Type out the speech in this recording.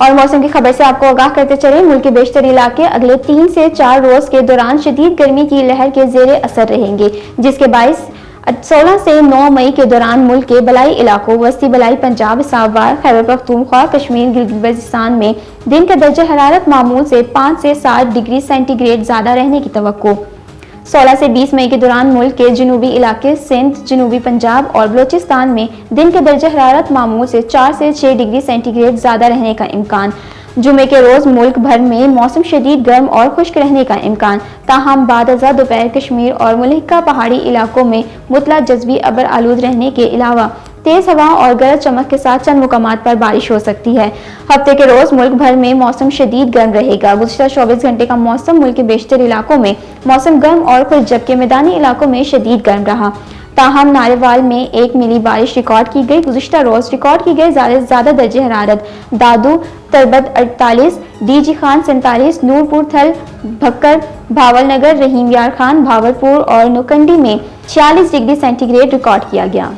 और मौसम की खबर से आपको आगाह करते चले, मुल्क के बेशतर इलाके अगले 3 से 4 रोज के दौरान शदीद गर्मी की लहर के जेर असर रहेंगे, जिसके बायस 16 से 9 मई के दौरान मुल्क के बलाई इलाकों वस्ती बलाई पंजाब, साहवार, खैबर पख्तूनख्वा, कश्मीर, गिलगित बल्तिस्तान में दिन का दर्जा हरारत मामूल से 5 से 7 डिग्री सेंटीग्रेड ज्यादा रहने की तवक्को। 16 से 20 मई के दौरान मुल्क के जनूबी इलाके सिंध, जनूबी पंजाब और बलोचिस्तान में दिन के दर्जा हरारत मामूल से 4 से 6 डिग्री सेंटीग्रेड ज्यादा रहने का इम्कान। जुमे के रोज मुल्क भर में मौसम शदीद गर्म और खुश्क रहने का इम्कान, ताहम बाद अज़ा दोपहर कश्मीर और मुल्का पहाड़ी इलाकों में मुतला जज़्वी अबर आलूद रहने के अलावा तेज हवा और गरज चमक के साथ चंद मुकामात पर बारिश हो सकती है। हफ्ते के रोज मुल्क भर में मौसम शदीद गर्म रहेगा। गुज़िश्ता 24 घंटे का मौसम मुल्क के बेशतर इलाकों में मौसम गर्म और खुश्क, जबकि मैदानी इलाकों में शदीद गर्म रहा। ताहम नारेवाल में 1 मिली बारिश रिकॉर्ड की गई। गुज़िश्ता रोज रिकॉर्ड की गई ज्यादा दर्जे हरारत दादू तरबत 48, डीजी खान 47, नूरपुर थल, भक्कर, भावलनगर, रहीम यार खान, भावलपुर और नुकंडी में 46 डिग्री सेंटीग्रेड रिकॉर्ड किया गया।